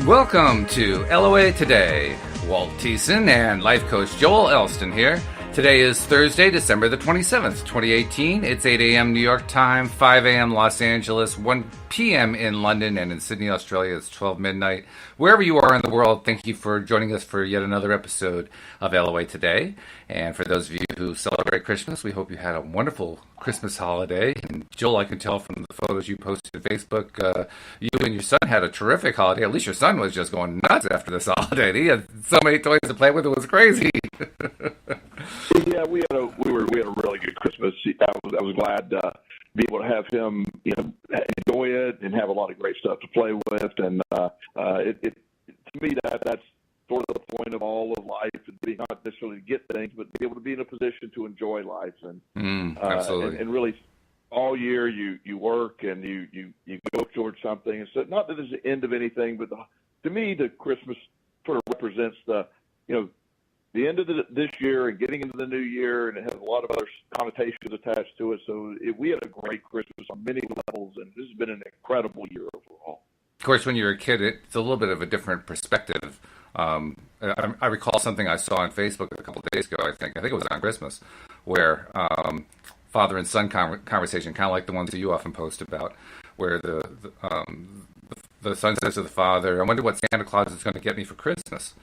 Welcome to LOA Today. Walt Thiessen and life coach Joel Elston here. Today is Thursday, December the 27th, 2018. It's 8 a.m. New York time, 5 a.m. Los Angeles, 1 p.m. in London, and in Sydney, Australia, it's 12 midnight. Wherever you are in the world, thank you for joining us for yet another episode of LOA Today. And for those of you who celebrate Christmas, we hope you had a wonderful Christmas holiday. And Joel, I can tell from the photos you posted on Facebook, you and your son had a terrific holiday. At least your son was just going nuts after this holiday. He had so many toys to play with, it was crazy. Yeah, we had a really good Christmas. I was glad to be able to have him, enjoy it and have a lot of great stuff to play with. And to me, that's sort of the point of all of life, and being not necessarily to get things, but be able to be in a position to enjoy life. And absolutely. And really, all year you work and you go towards something. And so, not that it's the end of anything, but to me, the Christmas sort of represents the end of this year and getting into the new year, and it has a lot of other connotations attached to it. So we had a great Christmas on many levels, and this has been an incredible year overall. Of course, when you're a kid, it's a little bit of a different perspective. I recall something I saw on Facebook a couple of days ago, I think it was on Christmas, where father and son conversation, kind of like the ones that you often post about, where the son says to the father, "I wonder what Santa Claus is going to get me for Christmas."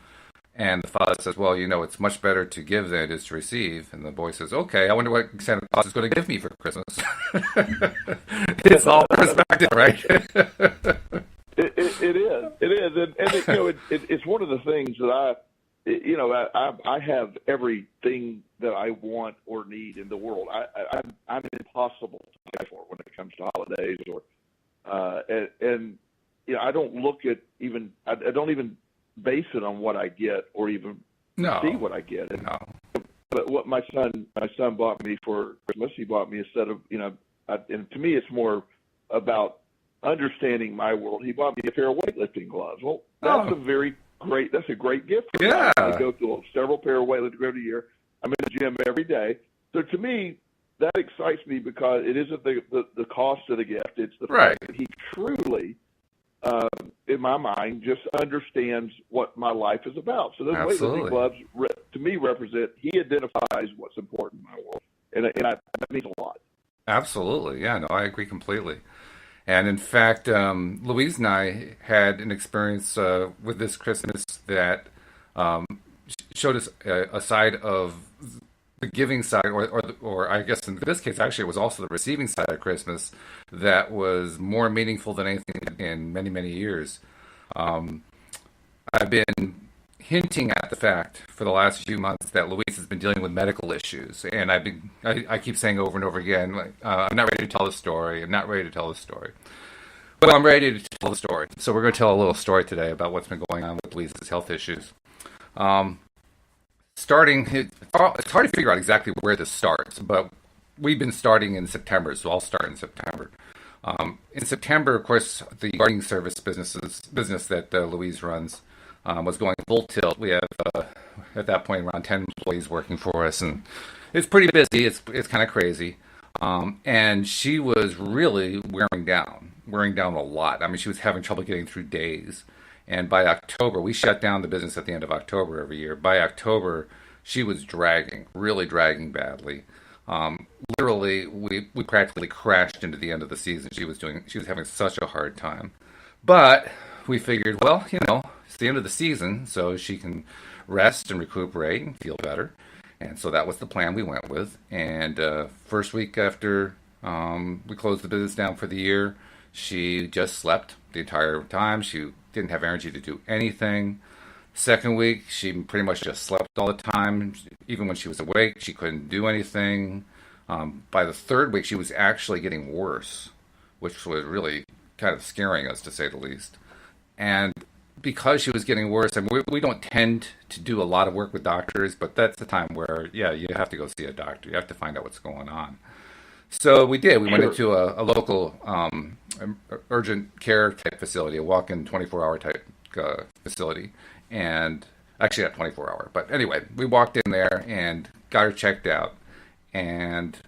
And the father says, "Well, it's much better to give than it is to receive." And the boy says, "Okay, I wonder what Santa Claus is going to give me for Christmas." It's all perspective, right? It is, and it's one of the things that I have everything that I want or need in the world. I'm impossible to pay for when it comes to holidays, I don't look at I don't even base it on what I get or even see what I get. But what my son bought me for Christmas, he bought me a set of, and to me it's more about understanding my world. He bought me a pair of weightlifting gloves. Well, that's a great gift for me. I go through several pair of weightlifting every year. I'm in the gym every day. So to me, that excites me because it isn't the cost of the gift. It's the fact that he truly, in my mind, just understands what my life is about. So those weightlifting gloves, to me, represent, he identifies what's important in my world. And that means a lot. Absolutely. Yeah, no, I agree completely. And in fact, Louise and I had an experience with this Christmas that showed us a side of the giving side, or I guess in this case, actually, it was also the receiving side of Christmas that was more meaningful than anything in many, many years. I've been hinting at the fact for the last few months that Louise has been dealing with medical issues, and I keep saying over and over again, I'm not ready to tell the story. I'm not ready to tell the story. But I'm ready to tell the story. So we're going to tell a little story today about what's been going on with Louise's health issues. It's hard to figure out exactly where this starts, but we've been starting in September, so I'll start in September. In September, of course, the gardening service business that Louise runs was going full tilt. We have, at that point, around 10 employees working for us, and it's pretty busy. It's kind of crazy. And she was really wearing down a lot. I mean, she was having trouble getting through days. And by October, we shut down the business at the end of October every year. By October, she was really dragging badly. Literally, we practically crashed into the end of the season. She was having such a hard time. But we figured, well, it's the end of the season, so she can rest and recuperate and feel better. And so that was the plan we went with. And first week after we closed the business down for the year, she just slept the entire time. She didn't have energy to do anything. Second week, she pretty much just slept all the time. Even when she was awake, she couldn't do anything. By the third week, she was actually getting worse, which was really kind of scaring us, to say the least. And because she was getting worse, and we don't tend to do a lot of work with doctors, but that's the time where, you have to go see a doctor. You have to find out what's going on. So we did. We went into a local urgent care type facility, a walk-in 24-hour type facility, and actually not 24-hour. But anyway, we walked in there and got her checked out, and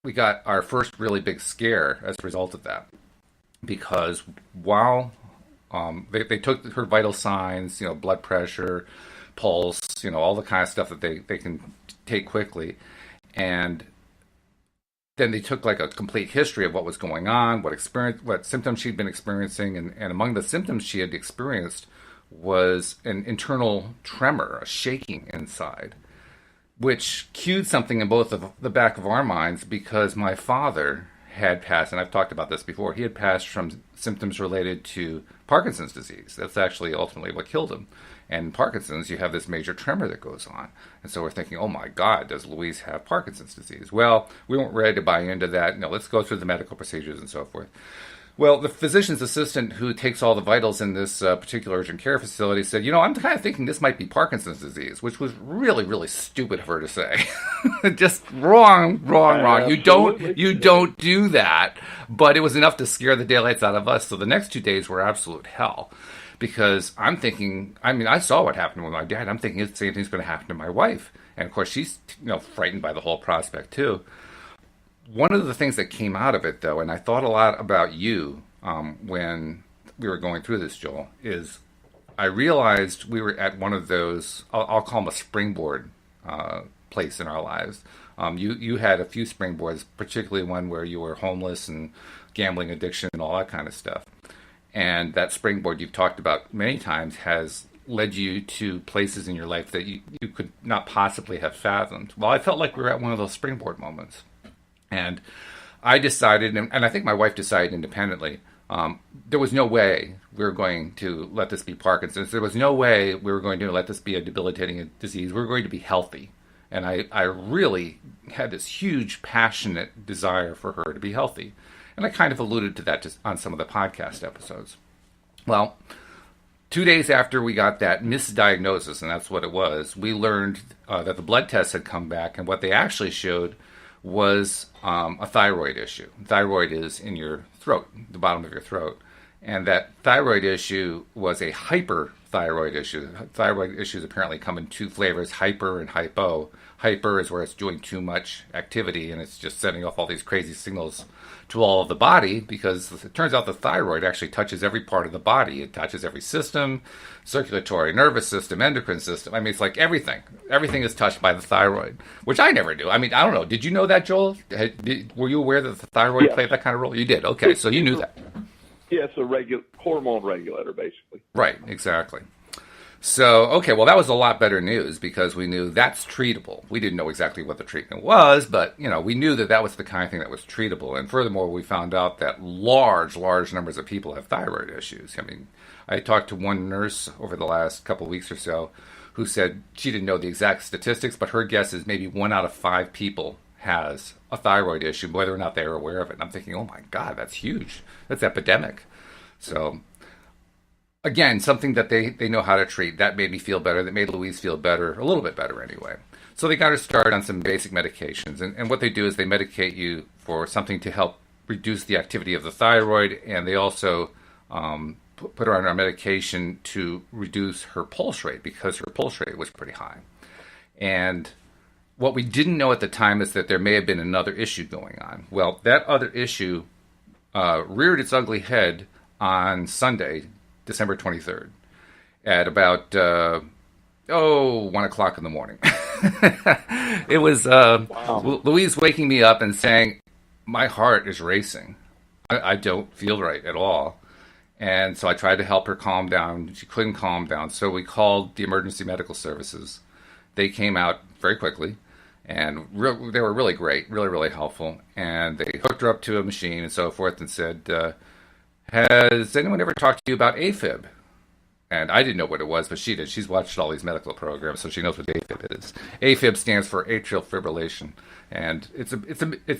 we got our first really big scare as a result of that. Because while They took her vital signs, blood pressure, pulse, all the kind of stuff that they can take quickly. And then they took like a complete history of what was going on, what symptoms she'd been experiencing. And among the symptoms she had experienced was an internal tremor, a shaking inside, which cued something in both of the back of our minds, because my father had passed, and I've talked about this before, he had passed from symptoms related to Parkinson's disease. That's actually ultimately what killed him. And in Parkinson's, you have this major tremor that goes on. And so we're thinking, oh my God, does Louise have Parkinson's disease? Well, we weren't ready to buy into that. No, let's go through the medical procedures and so forth. Well, the physician's assistant who takes all the vitals in this particular urgent care facility said, I'm kind of thinking this might be Parkinson's disease, which was really, really stupid of her to say. Just wrong. You don't do that. But it was enough to scare the daylights out of us. So the next 2 days were absolute hell, because I'm thinking, I saw what happened with my dad. I'm thinking the same thing's going to happen to my wife. And of course, she's frightened by the whole prospect too. One of the things that came out of it, though, and I thought a lot about you when we were going through this, Joel, is I realized we were at one of those, I'll call them a springboard place in our lives. You had a few springboards, particularly one where you were homeless and gambling addiction and all that kind of stuff. And that springboard you've talked about many times has led you to places in your life that you could not possibly have fathomed. Well, I felt like we were at one of those springboard moments. And I decided, and I think my wife decided independently, there was no way we were going to let this be Parkinson's. There was no way we were going to let this be a debilitating disease. We were going to be healthy. And I really had this huge, passionate desire for her to be healthy. And I kind of alluded to that just on some of the podcast episodes. Well, 2 days after we got that misdiagnosis, and that's what it was, we learned that the blood tests had come back, and what they actually showed was a thyroid issue. Thyroid is in your throat, the bottom of your throat. And that thyroid issue was a hyperthyroid issue. Thyroid issues apparently come in two flavors, hyper and hypo. Hyper is where it's doing too much activity and it's just sending off all these crazy signals to all of the body, because it turns out the thyroid actually touches every part of the body. It touches every system, circulatory, nervous system, endocrine system. It's like everything. Everything is touched by the thyroid, which I never knew. I don't know. Did you know that, Joel? Were you aware that the thyroid played that kind of role? You did. Okay, so you knew that. Yeah, it's a hormone regulator, basically. Right, exactly. So, okay, well, that was a lot better news, because we knew that's treatable. We didn't know exactly what the treatment was, but, we knew that was the kind of thing that was treatable. And furthermore, we found out that large numbers of people have thyroid issues. I talked to one nurse over the last couple of weeks or so who said she didn't know the exact statistics, but her guess is maybe 1 out of 5 people has a thyroid issue, whether or not they're aware of it. And I'm thinking, oh my God, that's huge. That's epidemic. So, again, something that they know how to treat. That made me feel better. That made Louise feel better, a little bit better anyway. So they got her started on some basic medications. And what they do is they medicate you for something to help reduce the activity of the thyroid. And they also put her on our medication to reduce her pulse rate, because her pulse rate was pretty high. And what we didn't know at the time is that there may have been another issue going on. Well, that other issue reared its ugly head on Sunday, December 23rd, at about 1 o'clock in the morning. It was Louise waking me up and saying, my heart is racing. I don't feel right at all. And so I tried to help her calm down. She couldn't calm down. So we called the emergency medical services. They came out very quickly, and they were really great, really, really helpful. And they hooked her up to a machine and so forth and said, has anyone ever talked to you about AFib? And I didn't know what it was, but she did. She's watched all these medical programs, so she knows what AFib is. AFib stands for atrial fibrillation, and it's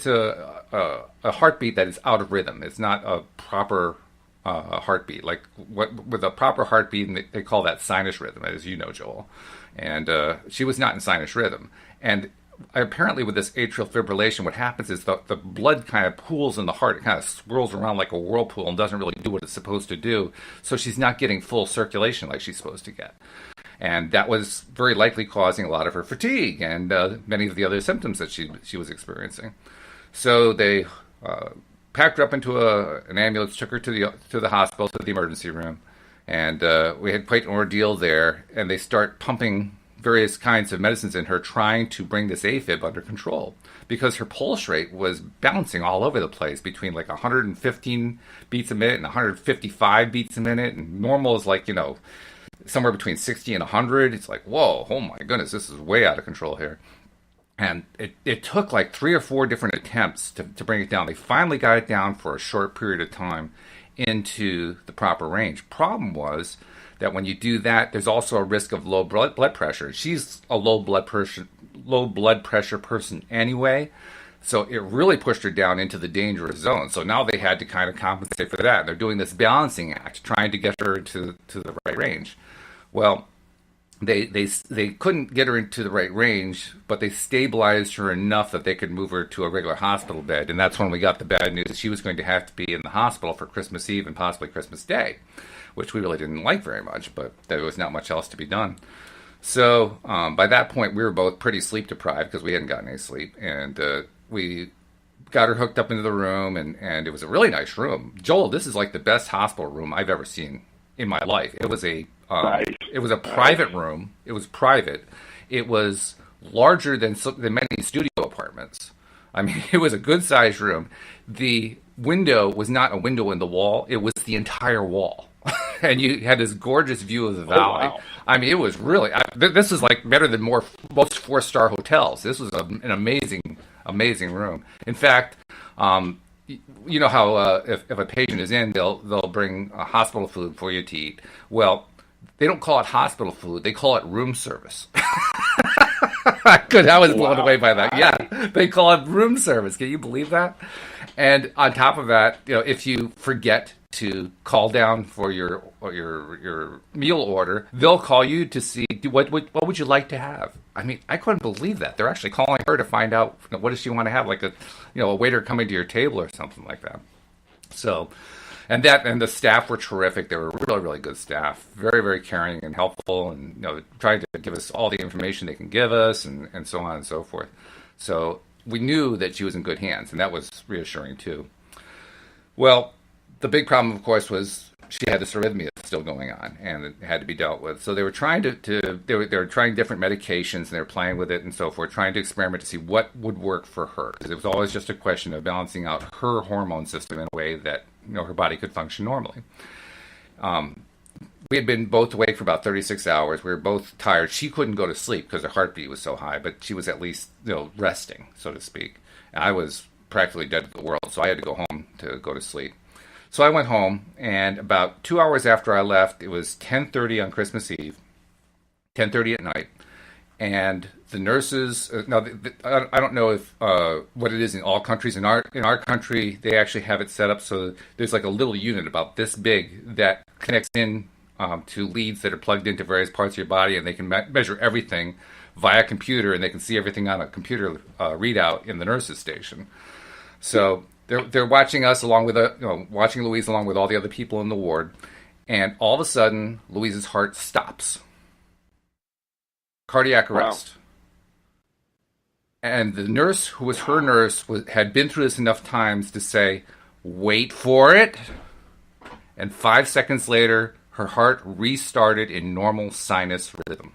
a heartbeat that is out of rhythm. It's not a proper heartbeat. Like with a proper heartbeat, they call that sinus rhythm, as you know, Joel. And she was not in sinus rhythm. And apparently with this atrial fibrillation, what happens is the blood kind of pools in the heart. It kind of swirls around like a whirlpool and doesn't really do what it's supposed to do. So she's not getting full circulation like she's supposed to get. And that was very likely causing a lot of her fatigue and many of the other symptoms that she was experiencing. So they packed her up into an ambulance, took her to the hospital, to the emergency room. And we had quite an ordeal there, and they start pumping various kinds of medicines in her, trying to bring this AFib under control, because her pulse rate was bouncing all over the place between like 115 beats a minute and 155 beats a minute, and normal is like, somewhere between 60 and 100. It's like, whoa, oh my goodness, this is way out of control here. And it took like 3 or 4 different attempts to bring it down. They finally got it down for a short period of time into the proper range. Problem was that when you do that, there's also a risk of low blood pressure. She's a low blood pressure person anyway, so it really pushed her down into the dangerous zone. So now they had to kind of compensate for that. They're doing this balancing act, trying to get her to the right range. Well, they couldn't get her into the right range, but they stabilized her enough that they could move her to a regular hospital bed. And that's when we got the bad news that she was going to have to be in the hospital for Christmas Eve and possibly Christmas Day, which we really didn't like very much, but there was not much else to be done. So by that point, we were both pretty sleep deprived because we hadn't gotten any sleep. And we got her hooked up into the room, and it was a really nice room. Joel, this is like the best hospital room I've ever seen in my life. It was a private room. It was private. It was larger than many studio apartments. I mean, it was a good-sized room. The window was not a window in the wall. It was the entire wall. And you had this gorgeous view of the valley. Wow. I mean, it was really... this is like better than most 4-star hotels. This was an amazing room. In fact, you know how if a patient is in, they'll bring hospital food for you to eat. Well, they don't call it hospital food. They call it room service. I was blown away by that. Yeah, they call it room service. Can you believe that? And on top of that, if you forget to call down for your meal order, they'll call you to see what would you like to have. I mean, I couldn't believe that. They're actually calling her to find out what does she want to have, like a waiter coming to your table or something like that. So, and the staff were terrific. They were really, really good staff, very, very caring and helpful, and trying to give us all the information they can give us, and so on and so forth. So we knew that she was in good hands, and that was reassuring too. Well, the big problem, of course, was she had this arrhythmia still going on, and it had to be dealt with. So they were trying they were trying different medications, and they were playing with it and so forth, trying to experiment to see what would work for her. Because it was always just a question of balancing out her hormone system in a way that her body could function normally. We had been both awake for about 36 hours. We were both tired. She couldn't go to sleep because her heartbeat was so high, but she was at least resting, so to speak. And I was practically dead to the world, so I had to go home to go to sleep. So I went home, and about 2 hours after I left, it was 10:30 on Christmas Eve, 10:30 at night, and the nurses. I don't know if what it is in all countries. In our country, they actually have it set up so there's like a little unit about this big that connects in to leads that are plugged into various parts of your body, and they can measure everything via computer, and they can see everything on a computer readout in the nurses' station. So they're watching us along with watching Louise along with all the other people in the ward, and all of a sudden Louise's heart stops. Cardiac arrest. Wow. And the nurse, who was her nurse, had been through this enough times to say, "Wait for it." And 5 seconds later, her heart restarted in normal sinus rhythm.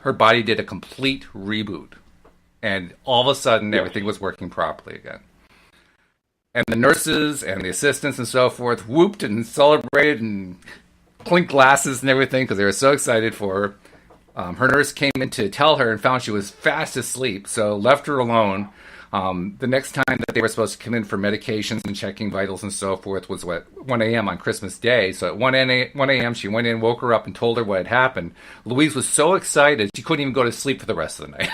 Her body did a complete reboot. And all of a sudden, everything was working properly again. And the nurses and the assistants and so forth whooped and celebrated and clinked glasses and everything because they were so excited for her. Her nurse came in to tell her and found she was fast asleep, so left her alone. The next time that they were supposed to come in for medications and checking vitals and so forth was 1 a.m. on Christmas Day. So at 1 a.m. she went in, woke her up, and told her what had happened. Louise was so excited she couldn't even go to sleep for the rest of the night.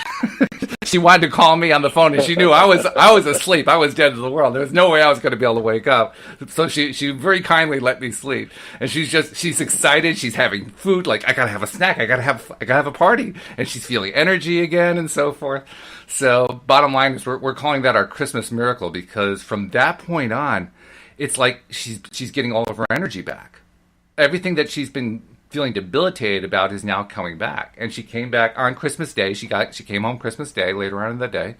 She wanted to call me on the phone, and she knew I was asleep. I was dead to the world. There was no way I was going to be able to wake up. So she very kindly let me sleep. And she's excited. She's having food. Like, I gotta have a snack. I gotta have a party. And she's feeling energy again and so forth. So bottom line is we're calling that our Christmas miracle, because from that point on, it's like she's getting all of her energy back. Everything that she's been feeling debilitated about is now coming back. And she came back on Christmas Day. She came home Christmas Day, later on in the day.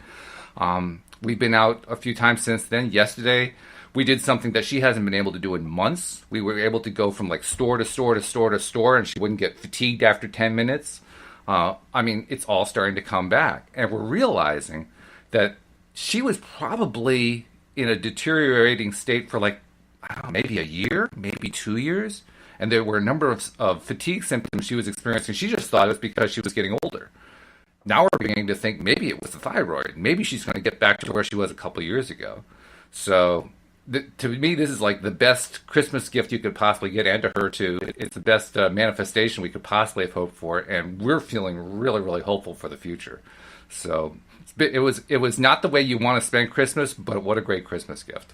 We've been out a few times since then. Yesterday, We did something that she hasn't been able to do in months. We were able to go from like store to store to store to store, and she wouldn't get fatigued after 10 minutes. I mean, it's all starting to come back. And we're realizing that she was probably in a deteriorating state for like, I don't know, maybe a year, maybe 2 years. And there were a number of fatigue symptoms she was experiencing. She just thought it was because she was getting older. Now we're beginning to think maybe it was the thyroid. Maybe she's going to get back to where she was a couple of years ago. So to me, this is like the best Christmas gift you could possibly get, and to her too. It's the best manifestation we could possibly have hoped for, and we're feeling really, really hopeful for the future. So it was not the way you want to spend Christmas, but what a great Christmas gift.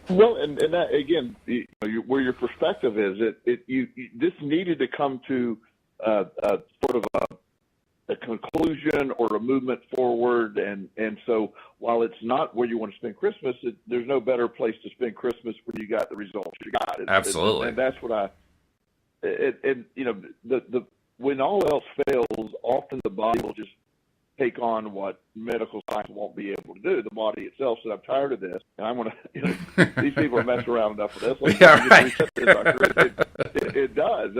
Well, and that again, where your perspective is, this needed to come to sort of a conclusion or a movement forward, and so while it's not where you want to spend Christmas, there's no better place to spend Christmas when you got the results you got. Absolutely, and that's what when all else fails, often the body will just take on what medical science won't be able to do. The body itself said, "I'm tired of this, and I'm going to." These people are messing around enough with this. Yeah, right. It does.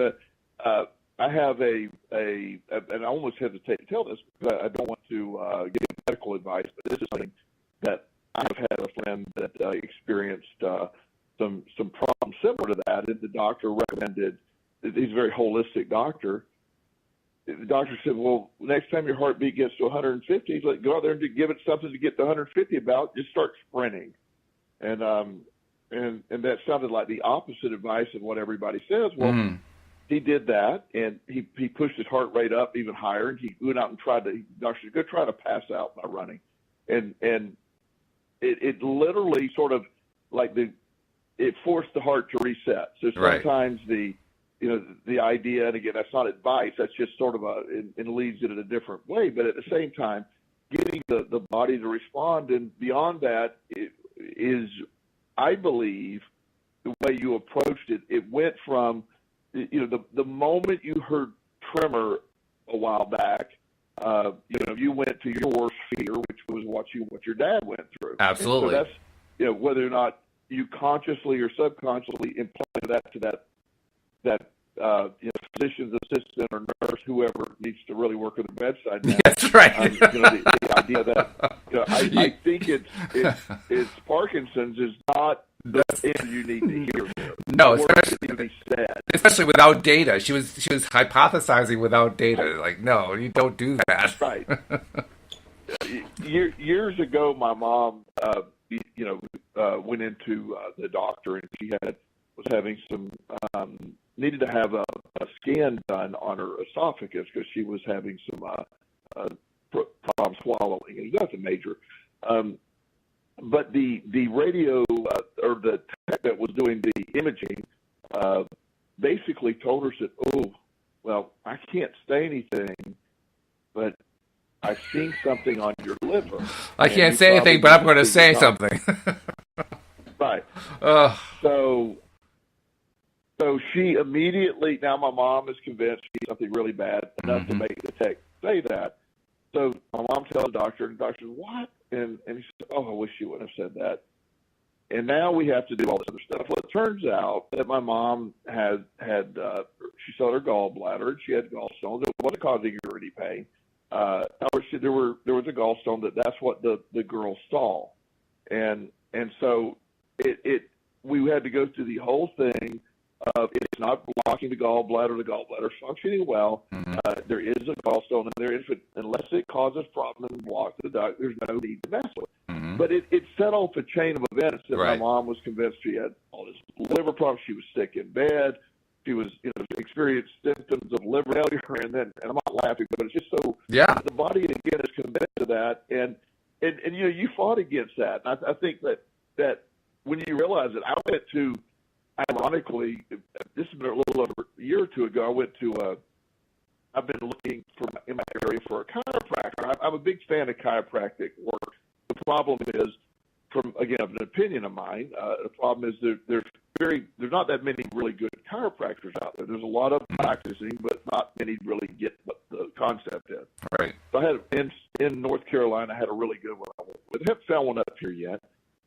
I have and I almost hesitate to tell this because I don't want to give medical advice, but this is something that I've had a friend that experienced some problems similar to that, and the doctor recommended. He's a very holistic doctor. The doctor said, "Well, next time your heartbeat gets to 150, go out there and give it something to get to 150 about. Just start sprinting." And that sounded like the opposite advice of what everybody says. Well, he did that, and he pushed his heart rate up even higher. And he went out and doctor said, "Go try to pass out by running," and it literally sort of like it forced the heart to reset. So sometimes the idea, and again, that's not advice, that's just sort of it leads it in a different way. But at the same time, getting the body to respond, and beyond that is, I believe, the way you approached it. It went from, the moment you heard tremor a while back, you went to your worst fear, which was what your dad went through. Absolutely. And so that's, whether or not you consciously or subconsciously implanted that to that physician's assistant or nurse, whoever needs to really work at the bedside now. That's right. The idea that I think it's Parkinson's is not the answer you need to hear. No, especially without data. She was hypothesizing without data. Like, no, you don't do that. Right. Years ago, my mom, went into the doctor, and she was having some needed to have a scan done on her esophagus because she was having some problem swallowing. It was nothing major. But the radio or the tech that was doing the imaging basically told her, said, "Oh, well, I can't say anything, but I've seen something on your liver." I can't say anything, but I'm going to say something. Right. So she immediately, now my mom is convinced she's something really bad enough to make the tech say that. So my mom tells the doctor, and the doctor says, "What?" And he said, "Oh, I wish you wouldn't have said that." And now we have to do all this other stuff. Well, it turns out that my mom had she saw her gallbladder, and she had gallstones. It wasn't causing her any pain. There was a gallstone that's what the girl saw. And so we had to go through the whole thing. It's not blocking the gallbladder's functioning well. There is a gallstone in there. Unless it causes problems and blocks the duct, there's no need to mess with it. But it set off a chain of events that my mom was convinced she had all this liver problems. She was sick in bed. She was, experienced symptoms of liver failure, and I'm not laughing, but it's just so. Yeah. The body again is convinced of that, and you fought against that. And I think that when you realize it, I went to. Ironically, this has been a little over a year or two ago. I went to I've been looking in my area for a chiropractor. I'm a big fan of chiropractic work. The problem is, from an opinion of mine, the problem is there's not that many really good chiropractors out there. There's a lot of practicing, but not many really get what the concept is. Right. So I had in North Carolina, I had a really good one. I haven't found one up here yet.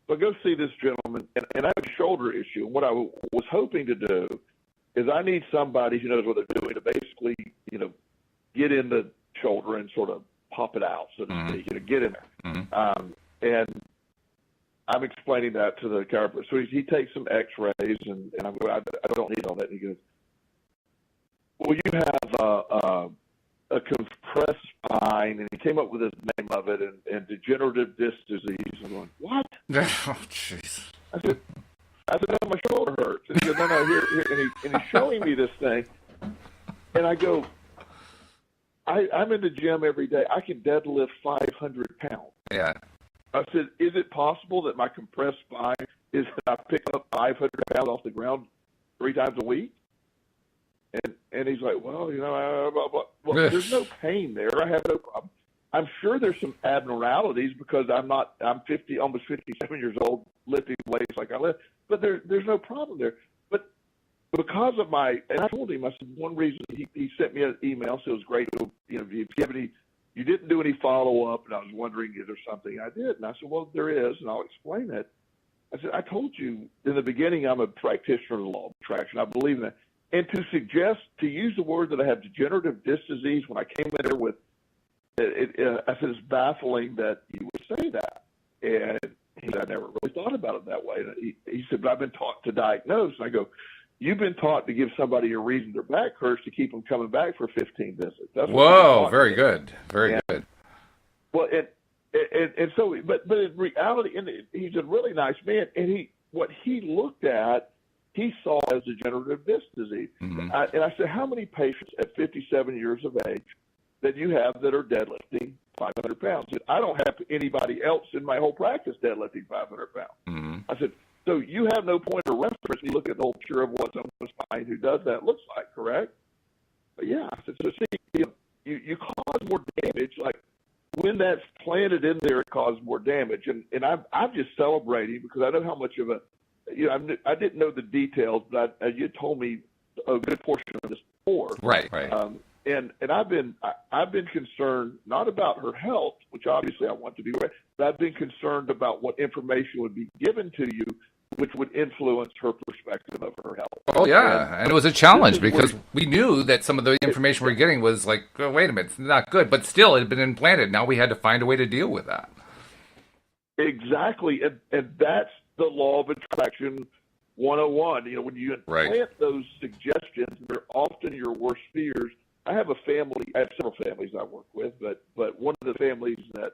So I go see this gentleman, and I have a shoulder issue. And what I was hoping to do is I need somebody who knows what they're doing to basically, get in the shoulder and sort of pop it out, so to speak, get in there. And I'm explaining that to the chiropractor. So he takes some x-rays, and I'm going, I don't need all that. And he goes, well, you have a compressed spine, and he came up with his name of it, and degenerative disc disease. I'm going, what? Oh, jeez. I said, no, my shoulder hurts. And he goes, no, here. And he's showing me this thing. And I go, I'm in the gym every day. I can deadlift 500 pounds. Yeah. I said, is it possible that my compressed spine is that I pick up 500 pounds off the ground 3 times a week? And he's like, well, there's no pain there. I have no problem. I'm sure there's some abnormalities because I'm 50, almost 57 years old, lifting weights like I lift, but there's no problem there. But because of and I told him, I said, one reason he sent me an email, so it was great. If you have you didn't do any follow-up, and I was wondering, is there something I did? And I said, well, there is, and I'll explain it. I said, I told you in the beginning I'm a practitioner of the law of attraction. I believe in that. And to use the word that I have degenerative disc disease, when I came in there with it, I said, it's baffling that you would say that. And he said, I never really thought about it that way. And he said, but I've been taught to diagnose. And I go, you've been taught to give somebody a reason their back hurts to keep them coming back for 15 visits. That's Whoa, very good. Very good. Well, and so, but in reality, and he's a really nice man, and what he looked at, he saw as degenerative disc disease. And I said, how many patients at 57 years of age that you have that are deadlifting 500 pounds? Said, I don't have anybody else in my whole practice deadlifting 500 pounds. I said, so you have no point of reference. You look at the whole picture of what someone's spine who does that looks like, correct? But yeah. I said, so see, you cause more damage. Like when that's planted in there, it causes more damage. And I'm just celebrating because I know how much of I didn't know the details, but you told me a good portion of this before. Right. And I've been concerned not about her health, which obviously I want to be right, but I've been concerned about what information would be given to you, which would influence her perspective of her health. Oh yeah, and it was a challenge because we knew that some of the information we were getting was like, oh, wait a minute, it's not good, but still it had been implanted. Now we had to find a way to deal with that. Exactly, and that's the law of attraction 101. When you implant those suggestions, they're often your worst fears. I have several families I work with, but one of the families that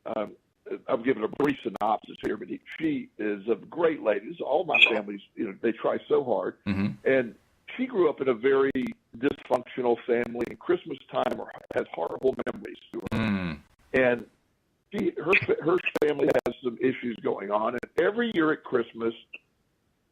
I'm giving a brief synopsis here, but she is a great lady. All my families, they try so hard, and she grew up in a very dysfunctional family. And Christmas time has horrible memories to her, and her family has some issues going on. And every year at Christmas,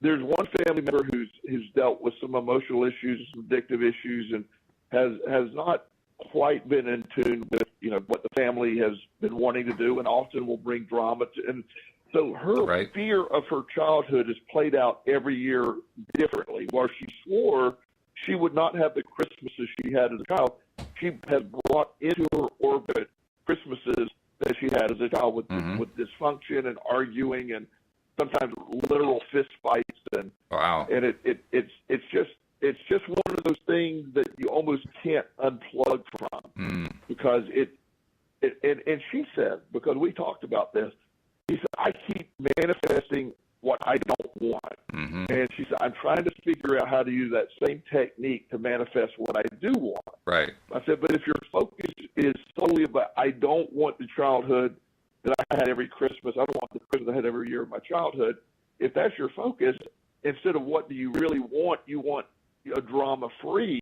there's one family member who's dealt with some emotional issues, some addictive issues, and has not quite been in tune with what the family has been wanting to do, and often will bring drama to. And so her fear of her childhood is played out every year differently. While she swore she would not have the Christmases she had as a child, she has brought into her orbit Christmases that she had as a child with dysfunction and arguing and sometimes literal fist fights. And wow. And it's just one of those things that you almost can't unplug from because and she said, because we talked about this, she said, I keep manifesting what I don't want. And she said, I'm trying to figure out how to use that same technique to manifest what I do want. Right. I said, but if your focus is solely about, I don't want the childhood that I had every Christmas, I don't want the Christmas I had every year of my childhood. If that's your focus, instead of what do you really want, you want a drama-free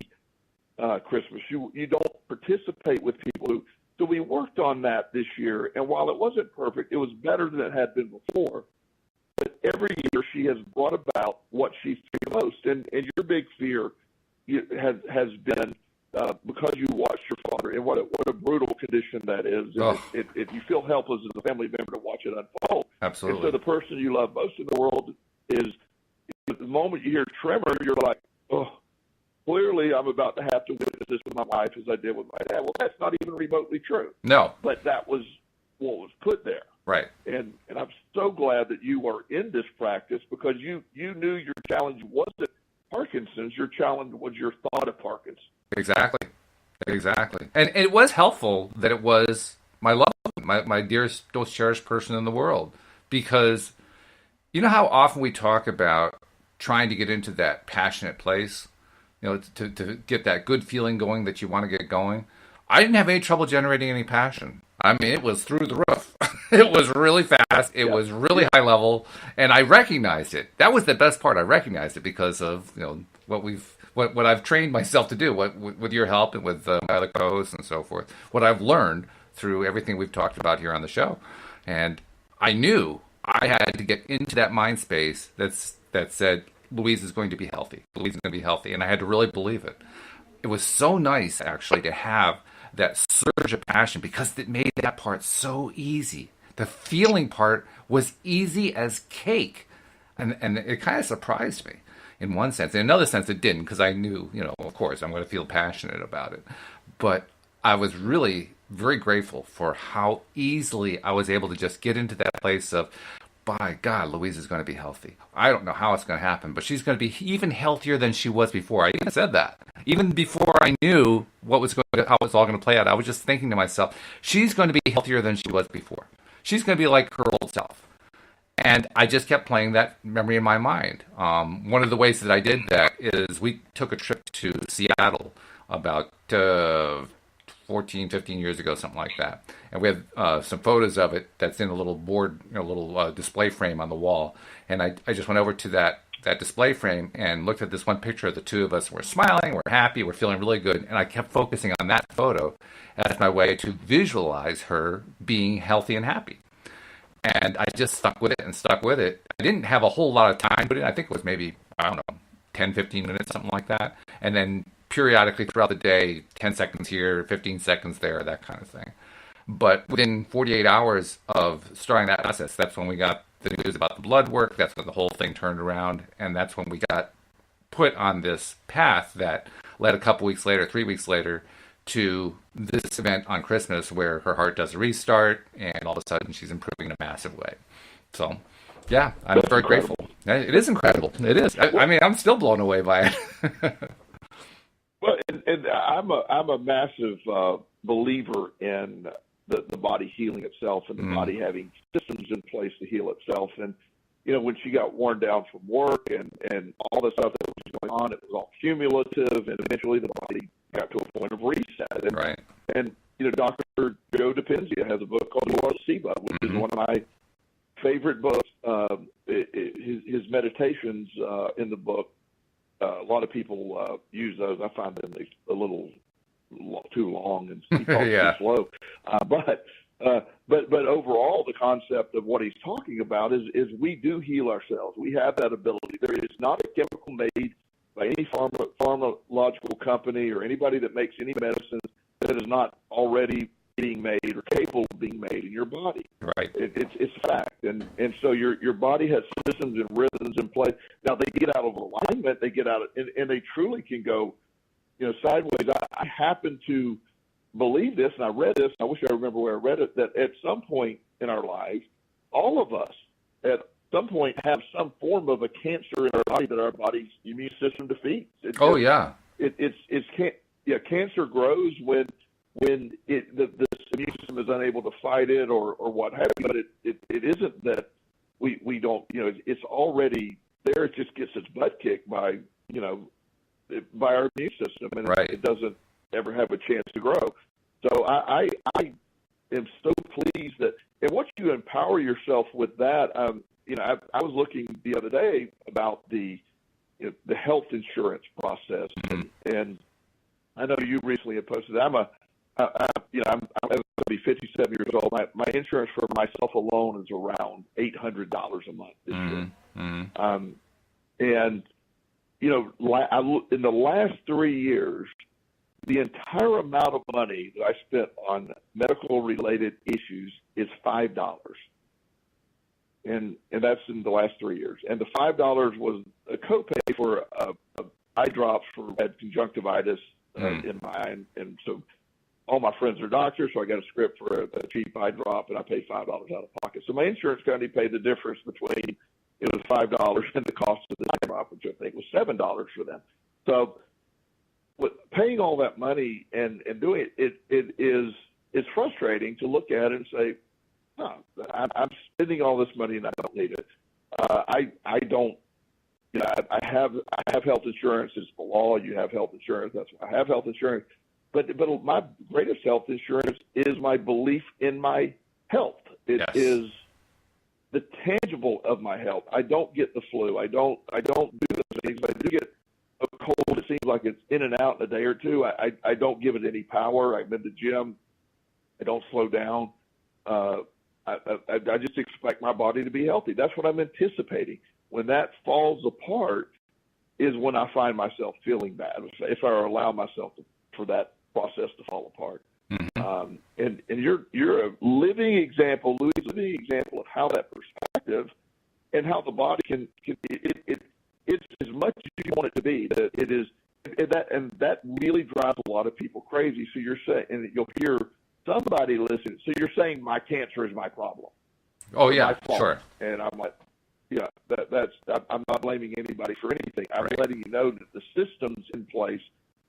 Christmas. You don't participate with people who. So we worked on that this year, and while it wasn't perfect, it was better than it had been before. But every year she has brought about what she fears most, and your big fear has been because you watched your father, and what a brutal condition that is. You feel helpless as a family member to watch it unfold. Absolutely. And so the person you love most in the world is, the moment you hear tremor, you're like, oh, clearly I'm about to have to witness this with my wife as I did with my dad. Well, that's not even remotely true. No. But that was what was put there. Right. And I'm so glad that you are in this practice, because you knew your challenge wasn't Parkinson's. Your challenge was your thought of Parkinson's. Exactly. Exactly. And it was helpful that it was my loved one, my dearest, most cherished person in the world. Because you know how often we talk about trying to get into that passionate place, to get that good feeling going that you want to get going. I didn't have any trouble generating any passion. I mean, it was through the roof. It was really fast. It was really high level, and I recognized it. That was the best part. I recognized it because of what I've trained myself to do, with your help and with my other co-hosts and so forth. What I've learned through everything we've talked about here on the show, and I knew I had to get into that mind space that said Louise is going to be healthy. Louise is going to be healthy, and I had to really believe it. It was so nice actually to have that surge of passion, because it made that part so easy. The feeling part was easy as cake, and it kind of surprised me in one sense. In another sense, it didn't, because I knew, of course, I'm going to feel passionate about it. But I was really very grateful for how easily I was able to just get into that place of, by God, Louise is going to be healthy. I don't know how it's going to happen, but she's going to be even healthier than she was before. I even said that. Even before I knew how it was all going to play out, I was just thinking to myself, she's going to be healthier than she was before. She's going to be like her old self. And I just kept playing that memory in my mind. One of the ways that I did that is we took a trip to Seattle about 14, 15 years ago, something like that. And we have some photos of it that's in a little board, little display frame on the wall. And I just went over to that display frame and looked at this one picture of the two of us. We're smiling, we're happy, we're feeling really good. And I kept focusing on that photo as my way to visualize her being healthy and happy. And I just stuck with it and stuck with it. I didn't have a whole lot of time, but I think it was maybe, 10, 15 minutes, something like that. And then periodically throughout the day, 10 seconds here, 15 seconds there, that kind of thing. But within 48 hours of starting that process, that's when we got the news about the blood work. That's when the whole thing turned around. And that's when we got put on this path that led a couple weeks later, 3 weeks later, to this event on Christmas where her heart does a restart and all of a sudden she's improving in a massive way. So, yeah, I'm very grateful. It is incredible. It is. I mean, I'm still blown away by it. Well, and I'm a massive believer in the body healing itself, and the body having systems in place to heal itself. And when she got worn down from work and all the stuff that was going on, it was all cumulative, and eventually the body got to a point of reset. And, right. And Dr. Joe Dispenza has a book called Placebo, which is one of my favorite books. His meditations in the book. A lot of people use those. I find them a little too long and he talks too slow. But overall, the concept of what he's talking about is we do heal ourselves. We have that ability. There is not a chemical made by any pharmacological company or anybody that makes any medicine that is not already being made or capable of being made in your body. Right. It's a fact. And so your body has systems and rhythms in place. Now they get out of alignment, they get out of, and they truly can go, sideways. I happen to believe this, and I read this, and I wish I remember where I read it, that at some point in our lives, all of us at some point have some form of a cancer in our body that our body's immune system defeats. Cancer grows when the immune system is unable to fight it or what have you. But it isn't that we don't, it's already there. It just gets its butt kicked by our immune system, and it doesn't ever have a chance to grow. So I am so pleased that, and once you empower yourself with that, I was looking the other day about the health insurance process, and I know you recently had posted that. I'm going to be 57 years old. My insurance for myself alone is around $800 a month this year. And in the last 3 years, the entire amount of money that I spent on medical-related issues is $5. And that's in the last 3 years. And the $5 was a copay for eye drops for bad conjunctivitis in my eye. And so all my friends are doctors, so I got a script for a cheap eye drop, and I pay $5 out of pocket. So my insurance company paid the difference between it was $5 and the cost of the eye drop, which I think was $7 for them. So paying all that money and doing it is it's frustrating to look at it and say, no, I'm spending all this money and I don't need it. I don't. You know, I have health insurance. It's the law. You have health insurance. That's why I have health insurance. But my greatest health insurance is my belief in my health. It is the tangible of my health. I don't get the flu. I don't do those things. I do get a cold. It seems like it's in and out in a day or two. I don't give it any power. I'm in the gym. I don't slow down. I just expect my body to be healthy. That's what I'm anticipating. When that falls apart is when I find myself feeling bad, if I allow myself for that process to fall apart. Mm-hmm. And you're a living example, Louis, living example of how that perspective and how the body can it's as much as you want it to be. That it is, and that really drives a lot of people crazy. So you're saying, and you'll hear somebody listen. So you're saying my cancer is my problem. Oh yeah, sure. And I'm like, yeah, I'm not blaming anybody for anything. I'm letting you know that the systems in place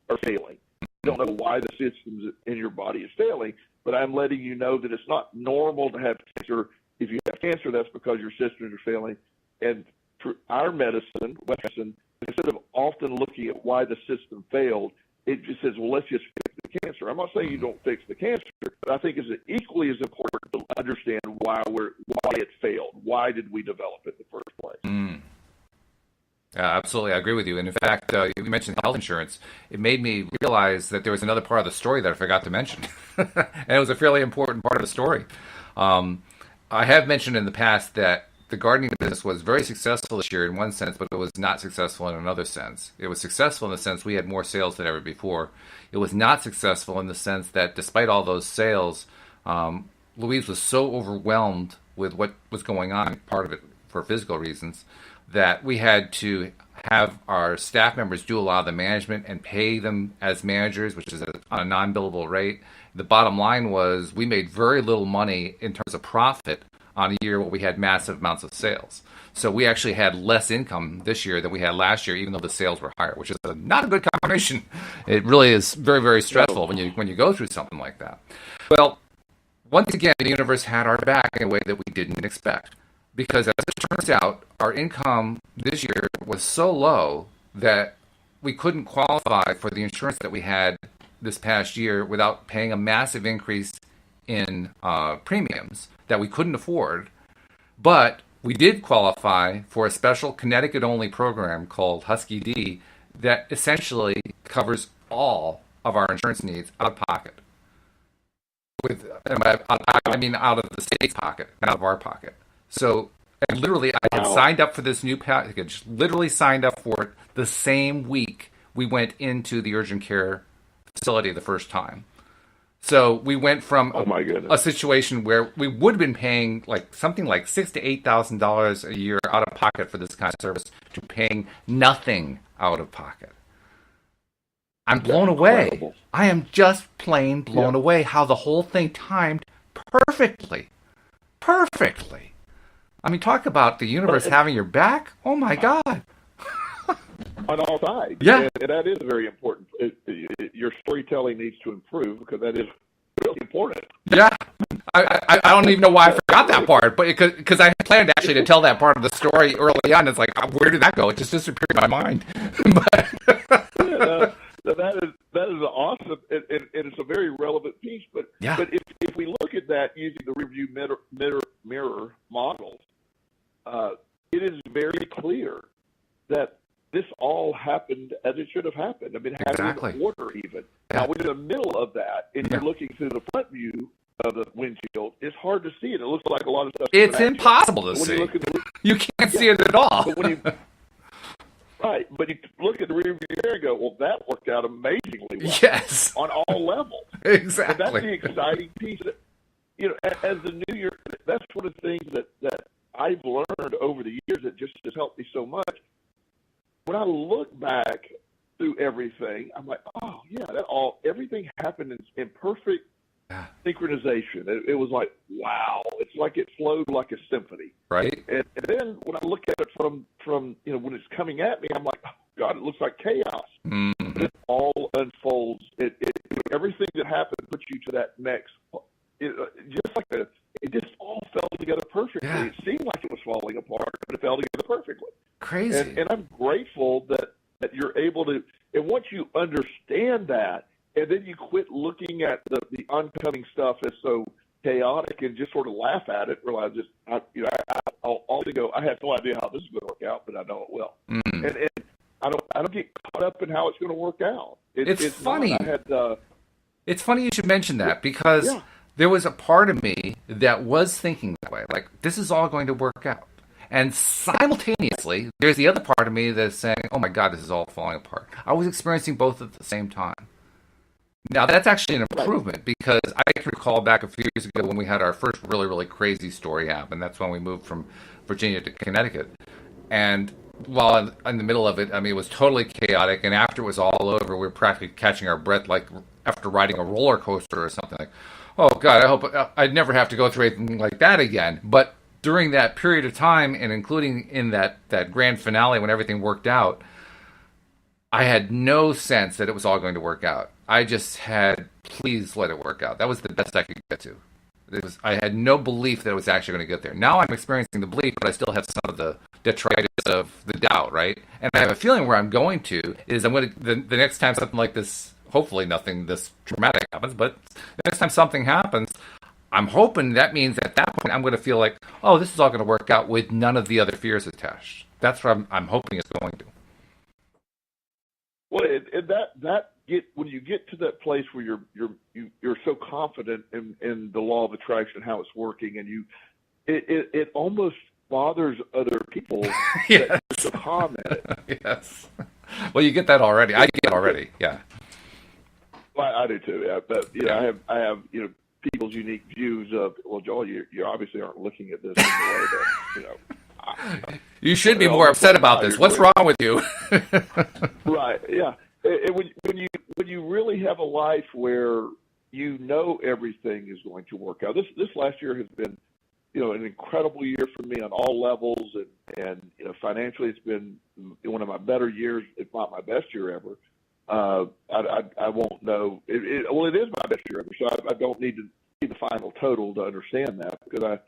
are failing. You don't know why the systems in your body is failing, but I'm letting you know that it's not normal to have cancer. If you have cancer, that's because your systems are failing. And for our medicine, Western, instead of often looking at why the system failed, it just says, well, let's just fix the cancer. I'm not saying you don't fix the cancer, but I think it's equally as important to understand why it failed. Why did we develop it in the first place? Mm. Absolutely, I agree with you. And in fact, you mentioned health insurance. It made me realize that there was another part of the story that I forgot to mention. And it was a fairly important part of the story. I have mentioned in the past that the gardening business was very successful this year in one sense, but it was not successful in another sense. It was successful in the sense we had more sales than ever before. It was not successful in the sense that despite all those sales, Louise was so overwhelmed with what was going on, part of it for physical reasons, that we had to have our staff members do a lot of the management and pay them as managers, which is on a non-billable rate. The bottom line was we made very little money in terms of profit on a year where we had massive amounts of sales. So we actually had less income this year than we had last year, even though the sales were higher, which is not a good combination. It really is very, very stressful when you go through something like that. Well, once again, the universe had our back in a way that we didn't expect. Because as it turns out, our income this year was so low that we couldn't qualify for the insurance that we had this past year without paying a massive increase in premiums that we couldn't afford. But we did qualify for a special Connecticut-only program called Husky D that essentially covers all of our insurance needs out of pocket. I mean out of the state's pocket, not out of our pocket. So, and literally, I had signed up for this new package, literally signed up for it the same week we went into the urgent care facility the first time. So we went from a situation where we would have been paying something like $6,000 to $8,000 a year out of pocket for this kind of service to paying nothing out of pocket. I'm blown away. Incredible. I am just plain blown away how the whole thing timed perfectly. Perfectly. I mean, talk about the universe having your back. Oh, my God. On all sides. Yeah. And that is very important. Your storytelling needs to improve because that is really important. Yeah. I don't even know why I forgot that part, but because I had planned actually to tell that part of the story early on. It's like, where did that go? It just disappeared in my mind. That is awesome, and it's a very relevant piece. But if we look at that using the review mirror model, it is very clear that this all happened as it should have happened. I mean, it happened in order even. Now, we're in the middle of that, and you're looking through the front view of the windshield. It's hard to see it. It looks like a lot of stuff. It's impossible to see. You can't see it at all. But but you look at the rear view mirror and go, well, that worked out amazingly well. Yes. On all levels. Exactly. And that's the exciting piece. As the new year, that's one of the things that I've learned over the years that just has helped me so much. When I look back through everything, I'm like, oh yeah, everything happened in perfect synchronization. It was like, wow, it's like it flowed like a symphony. Right. And then when I look at it from when it's coming at me, I'm like, oh God, it looks like chaos. Mm-hmm. It all unfolds. Everything that happened puts you to that next. It just all fell together perfectly. Yeah. It seemed like it was falling apart, but it fell together perfectly. Crazy. And I'm grateful that you're able to. And once you understand that, and then you quit looking at the oncoming stuff as so chaotic and just sort of laugh at it, realize I'll also go, I have no idea how this is going to work out, but I know it will. Mm. And I don't get caught up in how it's going to work out. It's funny. Not. It's funny you should mention that because there was a part of me that was thinking that way, like this is all going to work out. And simultaneously, there's the other part of me that's saying, oh my God, this is all falling apart. I was experiencing both at the same time. Now, that's actually an improvement because I can recall back a few years ago when we had our first really, really crazy story happen. That's when we moved from Virginia to Connecticut. And while in the middle of it, I mean, it was totally chaotic. And after it was all over, we were practically catching our breath like after riding a roller coaster or something like, oh God, I hope I'd never have to go through anything like that again. But during that period of time, and including in that grand finale when everything worked out, I had no sense that it was all going to work out. I just had, please let it work out. That was the best I could get to. I had no belief that it was actually going to get there. Now I'm experiencing the belief, but I still have some of the detritus of the doubt, right? And I have a feeling where I'm going to is I'm going to, the next time something like this, hopefully nothing this dramatic happens, but the next time something happens, I'm hoping that means at that point I'm going to feel like, oh, this is all going to work out with none of the other fears attached. That's what I'm hoping it's going to. Well, when you get to that place where you're so confident in the law of attraction, how it's working, and it almost bothers other people yes. that you comment. Yes. Well, you get that already. I get it already. Yeah. Well, I do too. Yeah, but I have people's unique views of. Well, Joel, you obviously aren't looking at this in the way that You should be more upset about this. What's wrong with you? Right. Yeah. When you really have a life where you know everything is going to work out. This last year has been, an incredible year for me on all levels, and financially it's been one of my better years, if not my best year ever. I won't know. It is my best year ever, so I don't need to see the final total to understand that because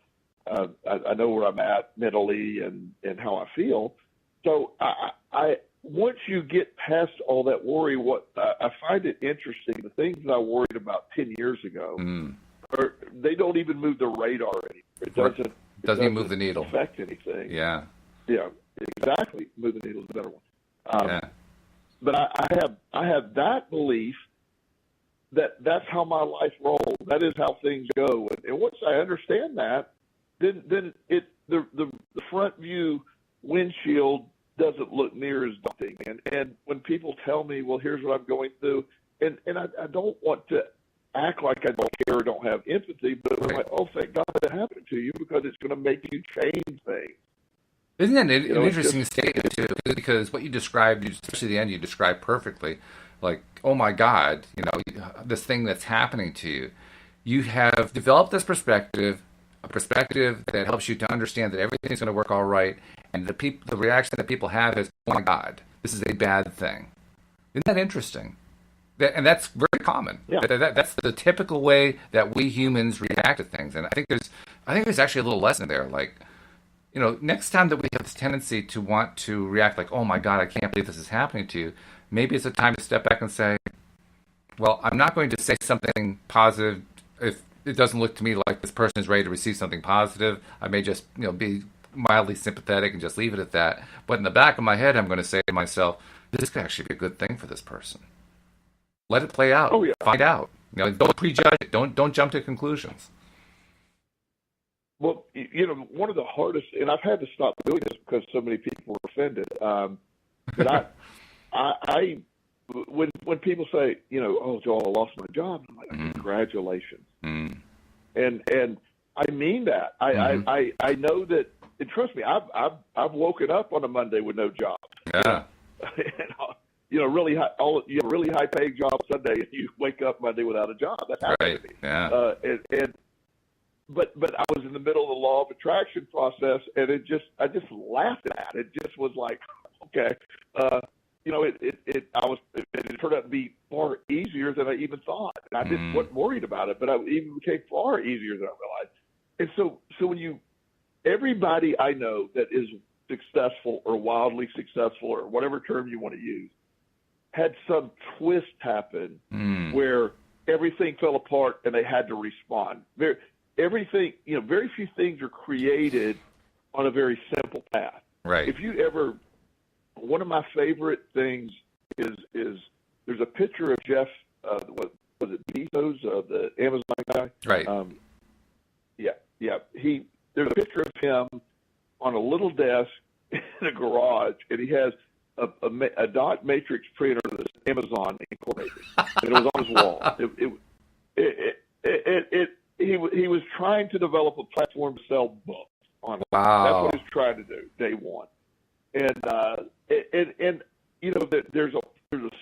I know where I'm at mentally and how I feel. So I once you get past all that worry, what I find it interesting, the things that I worried about 10 years ago, they don't even move the radar anymore. It doesn't even move the needle. Affect anything. Yeah. Yeah, exactly. Move the needle is a better one. But I have that belief that's how my life rolls. That is how things go. And once I understand that, then the front view windshield doesn't look near as daunting. And when people tell me, well, here's what I'm going through, and I don't want to act like I don't care or don't have empathy, but I'm like, oh, thank God that happened to you because it's going to make you change things. Isn't that an interesting statement, too? Because what you described, especially the end, you described perfectly. Like, oh, my God, this thing that's happening to you. You have developed this perspective, a perspective that helps you to understand that everything's going to work all right, and the reaction that people have is, oh, my God, this is a bad thing. Isn't that interesting? And that's very common. Yeah. That's the typical way that we humans react to things. And I think there's actually a little lesson there, like, next time that we have this tendency to want to react like, oh my God, I can't believe this is happening to you, maybe it's a time to step back and say, well, I'm not going to say something positive if it doesn't look to me like this person is ready to receive something positive. I may just, be mildly sympathetic and just leave it at that. But in the back of my head, I'm going to say to myself, this could actually be a good thing for this person. Let it play out. Oh, yeah. Find out. Don't prejudge it. Don't jump to conclusions. Well, one of the hardest, and I've had to stop doing this because so many people were offended. But I when people say, oh, Joel, I lost my job, I'm like, congratulations. And I mean that. I know that, and trust me, I've woken up on a Monday with no job. Yeah. really high, you have a really high paying job Sunday, and you wake up Monday without a job. That's happened to me. Yeah. But I was in the middle of the law of attraction process, and I just laughed at it. It just was like, okay, it turned out to be far easier than I even thought. And I just wasn't worried about it, but it even became far easier than I realized. And so when everybody I know that is successful or wildly successful or whatever term you want to use had some twist happen where everything fell apart and they had to respond. Very few things are created on a very simple path. Right. One of my favorite things is there's a picture of Jeff, was it Bezos, the Amazon guy? Right. There's a picture of him on a little desk in a garage, and he has a dot matrix printer that's Amazon Incorporated, and it was on his wall. He was trying to develop a platform to sell books on. Wow. That's what he was trying to do, day one. And there's a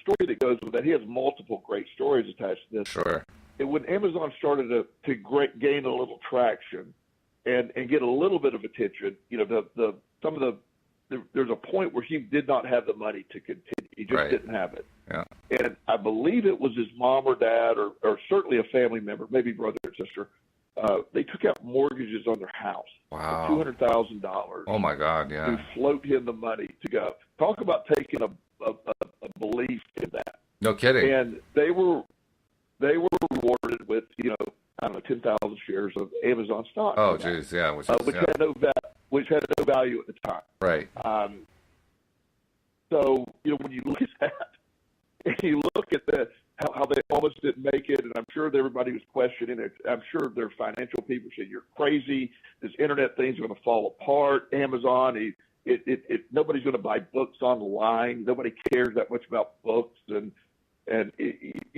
story that goes with that. He has multiple great stories attached to this. Sure. And when Amazon started to gain a little traction and get a little bit of attention, there's a point where he did not have the money to continue. He just didn't have it. Yeah. And I believe it was his mom or dad or certainly a family member, maybe brother or sister. They took out mortgages on their house. Wow. For $200,000. Oh my God, yeah. To float him the money to go. Talk about taking a belief in that. No kidding. And they were rewarded with 10,000 shares of Amazon stock. Oh geez, yeah. Which had no value at the time. Right. So when you look at that, and you look at how they almost didn't make it, and I'm sure that everybody was questioning it. I'm sure their financial people said, "You're crazy. This internet thing's going to fall apart." Amazon, nobody's going to buy books online. Nobody cares that much about books, and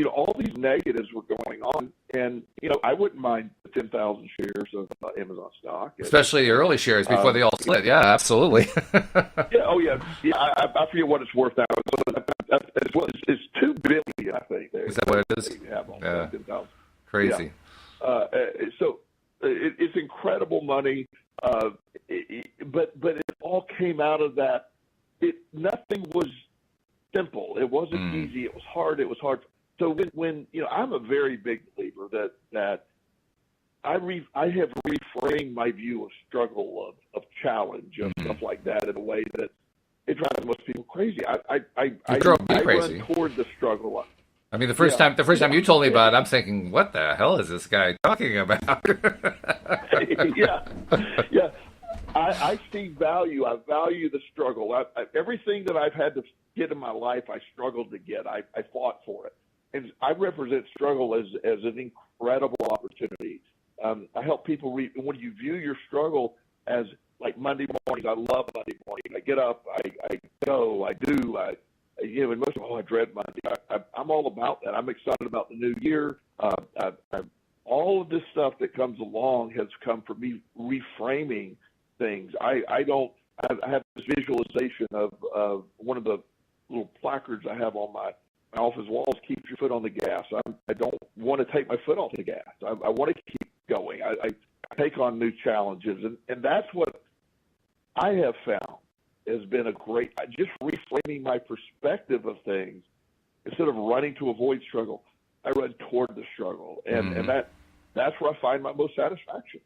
all these negatives were going on. And I wouldn't mind the 10,000 shares of Amazon stock, especially the early shares before they all split. Yeah, absolutely. I forget what it's worth now. It's $2 billion, I think. Is that what it is? Yeah. Crazy. Yeah. So it's incredible money, but it all came out of that. Nothing was simple. It wasn't easy. It was hard. So when I'm a very big believer that I have reframed my view of struggle, of challenge, of stuff like that in a way that it drives most people crazy. I crazy. run toward the struggle. I mean, the first time you told me about it, I'm thinking, what the hell is this guy talking about? Yeah. I see value. I value the struggle. Everything that I've had to get in my life, I struggled to get. I fought for it. And I represent struggle as an incredible opportunity. I help people when you view your struggle as like Monday mornings. I love Monday morning. I get up, I go, I do. And most of all, I dread Monday. I'm all about that. I'm excited about the new year. All of this stuff that comes along has come from me reframing things. I have this visualization of one of the little placards I have on my office walls: keep your foot on the gas. I don't want to take my foot off the gas. I want to keep going. I take on new challenges, and that's what I have found has been just reframing my perspective of things. Instead of running to avoid struggle, I run toward the struggle, and that's where I find my most satisfaction.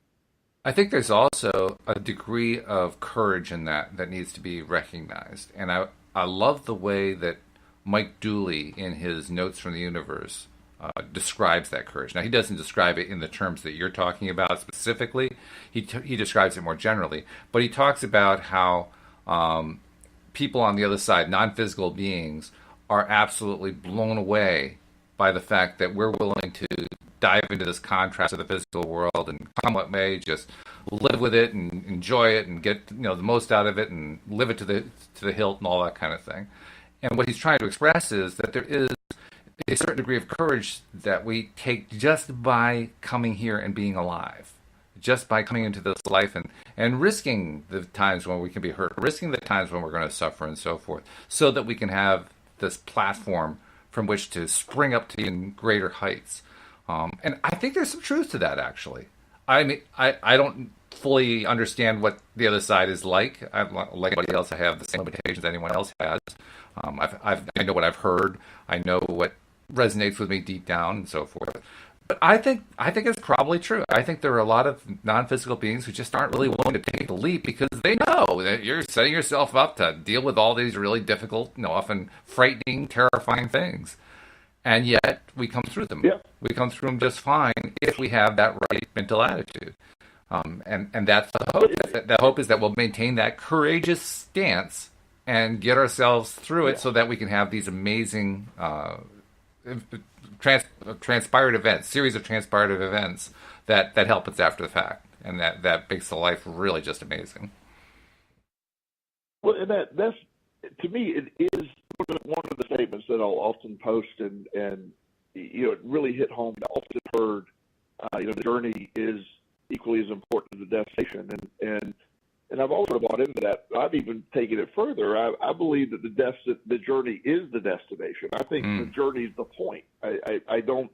I think there's also a degree of courage in that needs to be recognized, and I love the way that Mike Dooley, in his Notes from the Universe, describes that courage. Now, he doesn't describe it in the terms that you're talking about specifically. He describes it more generally, but he talks about how people on the other side, non-physical beings, are absolutely blown away by the fact that we're willing to dive into this contrast of the physical world and come what may, just live with it and enjoy it and get the most out of it and live it to the hilt and all that kind of thing. And what he's trying to express is that there is a certain degree of courage that we take just by coming here and being alive, just by coming into this life and risking the times when we can be hurt, risking the times when we're going to suffer and so forth, so that we can have this platform from which to spring up to even greater heights. And I think there's some truth to that, actually. I mean, I don't fully understand what the other side is like. Like anybody else, I have the same limitations anyone else has. I know what I've heard. I know what resonates with me deep down and so forth. But I think it's probably true. I think there are a lot of non-physical beings who just aren't really willing to take the leap because they know that you're setting yourself up to deal with all these really difficult, often frightening, terrifying things. And yet we come through them. Yeah. We come through them just fine if we have that right mental attitude. And that's the hope. The hope is that we'll maintain that courageous stance and get ourselves through it so that we can have these amazing transpired events, series of transpired events that help us after the fact, and that makes the life really just amazing. Well, and that's to me, it is one of the statements that I'll often post, and it really hit home. I often heard, the journey is equally as important as the destination, and I've also bought into that. I've even taken it further. I believe that the journey is the destination. I think the journey is the point. I don't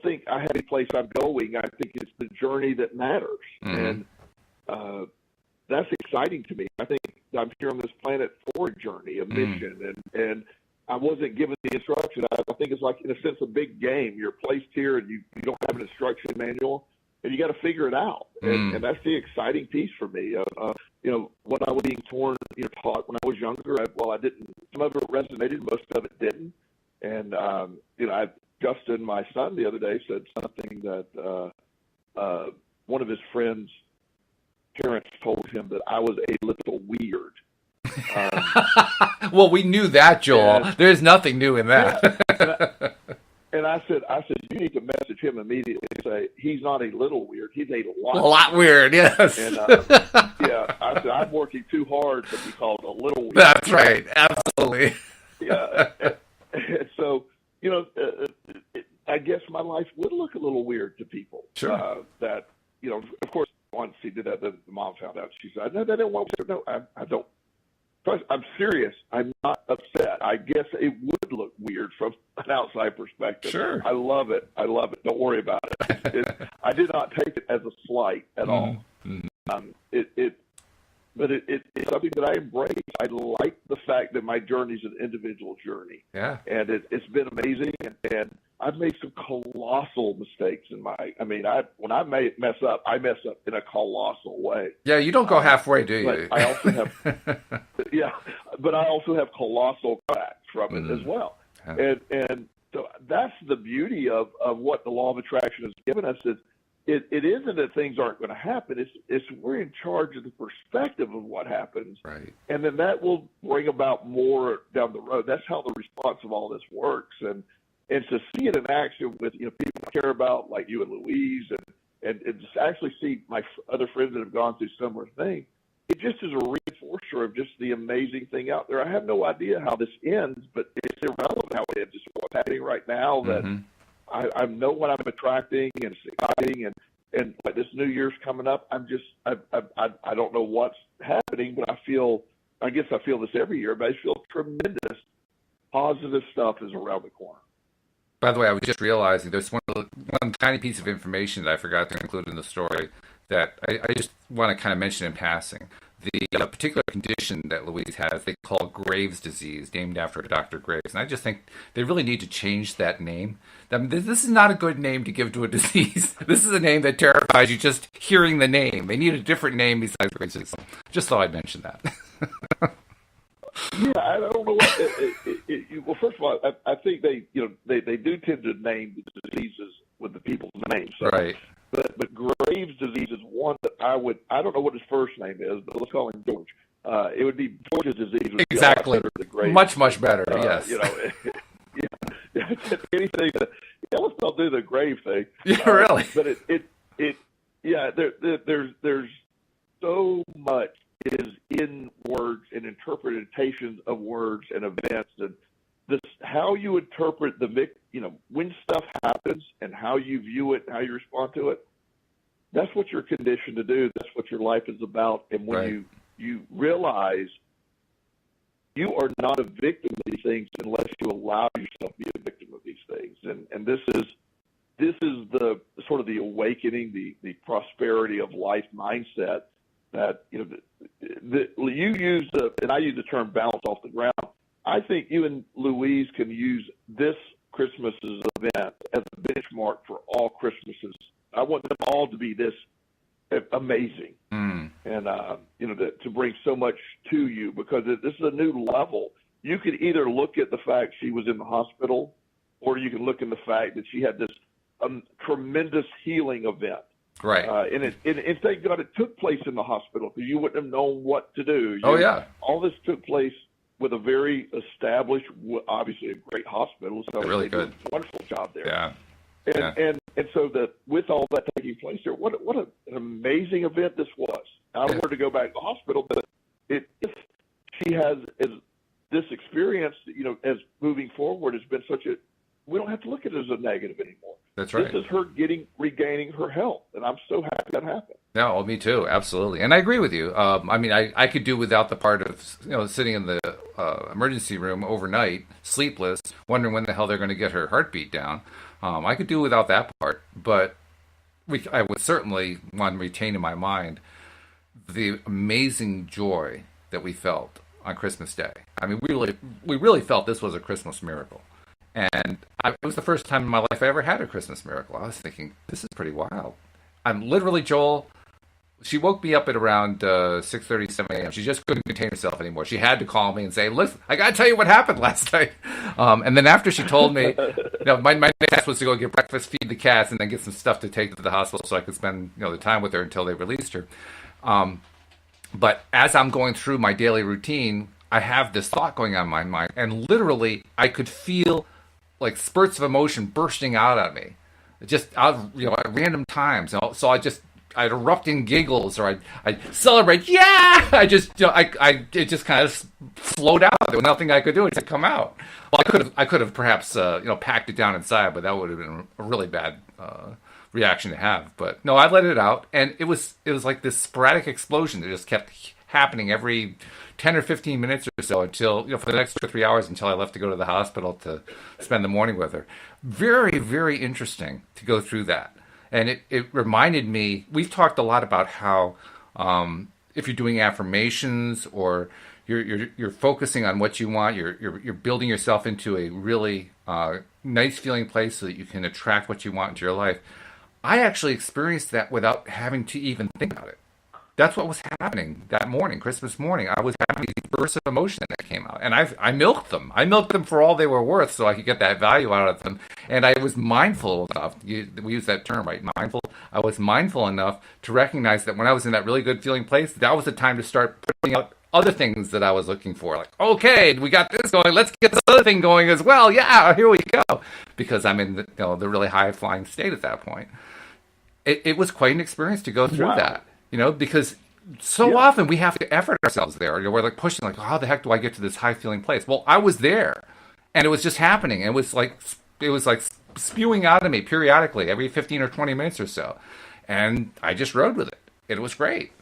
think I have any place I'm going. I think it's the journey that matters, and that's exciting to me. I think I'm here on this planet for a journey, a mission, and I wasn't given the instruction. I think it's like, in a sense, a big game. You're placed here, and you don't have an instruction manual, and you got to figure it out. And that's the exciting piece for me. What I was being taught when I was younger, I didn't. Some of it resonated, most of it didn't. And Justin, my son, the other day said something that one of his friends' parents told him that I was a little weird. Well, we knew that, Joel. There's nothing new in that. And I said, you need to message him immediately and say, he's not a little weird. He's a lot weird, yes. And I said, I'm working too hard to be called a little weird. That's right. Absolutely. Yeah. And so, I guess my life would look a little weird to people. Sure. That, of course, once he did that, the mom found out. She said, no, they didn't want to. No, I don't. I'm serious. I'm not upset. I guess it would look weird from an outside perspective. Sure. I love it. Don't worry about it. I did not take it as a slight at all. But it's something that I embrace. I like the fact that my journey is an individual journey. Yeah. And it's been amazing. And I've made some colossal mistakes when I mess up in a colossal way. Yeah, you don't go halfway, do you? But I also have, but I also have colossal cracks from it as well. Yeah. And so that's the beauty of what the law of attraction has given us is, it isn't that things aren't going to happen. It's we're in charge of the perspective of what happens, right? And then that will bring about more down the road. That's how the response of all this works, and to see it in action with people I care about, like you and Louise, and just actually see my other friends that have gone through similar things. It just is a reinforcer of just the amazing thing out there. I have no idea how this ends, but it's irrelevant how it ends. It's what's happening right now that. I know what I'm attracting, and it's exciting, and like this New Year's coming up, I don't know what's happening, but I guess I feel this every year, but I feel tremendous positive stuff is around the corner. By the way, I was just realizing there's one tiny piece of information that I forgot to include in the story that I just want to kind of mention in passing. The particular condition that Louise has, they call Graves' disease, named after Dr. Graves. And I just think they really need to change that name. I mean, this is not a good name to give to a disease. This is a name that terrifies you just hearing the name. They need a different name besides Graves' disease. Just thought I'd mention that. Yeah, I don't know what. Well, first of all, I think they do tend to name the diseases with the people's names. So. Right. But Graves' disease is one that I don't know what his first name is, but let's call him George. It would be George's disease. Exactly. Much better. Yes. Anything. Let's not do the grave thing. Yeah, really. But there's so much is in words and interpretations of words and events, and this how you interpret when stuff happens and how you view it and how you respond to it. That's what you're conditioned to do. That's what your life is about. And when you realize you are not a victim of these things unless you allow yourself to be a victim of these things. And this is the sort of the awakening, the prosperity of life mindset that, you you use and I use the term bounce off the ground. I think you and Louise can use this Christmas's event as a benchmark for all Christmases. I want them all to be this amazing, and to bring so much to you, because this is a new level. You could either look at the fact she was in the hospital, or you can look at the fact that she had this tremendous healing event. Right. And thank God it took place in the hospital, because you wouldn't have known what to do. All this took place with a very established, obviously a great hospital. So really they did good. a wonderful job there. Yeah. And so that with all that taking place there, what an amazing event this was. I don't want her to go back to the hospital, but if she has this experience, as moving forward has been we don't have to look at it as a negative anymore. That's right. This is her regaining her health, and I'm so happy that happened. No, well, me too, absolutely, and I agree with you. I could do without the part of sitting in the emergency room overnight, sleepless, wondering when the hell they're going to get her heartbeat down. I could do without that part, but I would certainly want to retain in my mind the amazing joy that we felt on Christmas Day. I mean, we really felt this was a Christmas miracle. And it was the first time in my life I ever had a Christmas miracle. I was thinking, this is pretty wild. I'm literally, Joel, she woke me up at around 6:30, 7 a.m. She just couldn't contain herself anymore. She had to call me and say, listen, I got to tell you what happened last night. And then after she told me, my next task was to go get breakfast, feed the cats, and then get some stuff to take to the hospital so I could spend the time with her until they released her. But as I'm going through my daily routine, I have this thought going on in my mind, and literally I could feel like spurts of emotion bursting out at me, just at random times. So I'd erupt in giggles, or I'd celebrate. Yeah, it just kind of flowed out. There was nothing I could do to come out. Well, I could have perhaps packed it down inside, but that would have been a really bad reaction to have. But no, I let it out, and it was like this sporadic explosion that just kept happening every 10 or 15 minutes or so until, for the next 2 or 3 hours until I left to go to the hospital to spend the morning with her. Very, very interesting to go through that. And it reminded me, we've talked a lot about how if you're doing affirmations or you're focusing on what you want, you're building yourself into a really nice feeling place so that you can attract what you want into your life. I actually experienced that without having to even think about it. That's what was happening that morning, Christmas morning. I was having these bursts of emotion that came out, and I milked them. I milked them for all they were worth, so I could get that value out of them. And I was mindful enough. We use that term, right? Mindful. I was mindful enough to recognize that when I was in that really good feeling place, that was the time to start putting out other things that I was looking for. Like, okay, we got this going. Let's get this other thing going as well. Yeah, here we go. Because I'm in the really high flying state at that point. It was quite an experience to go through that. Because so often we have to effort ourselves there. We're like pushing, like, how the heck do I get to this high feeling place? Well, I was there, and it was just happening. It was like spewing out of me periodically, every 15 or 20 minutes or so, and I just rode with it. It was great,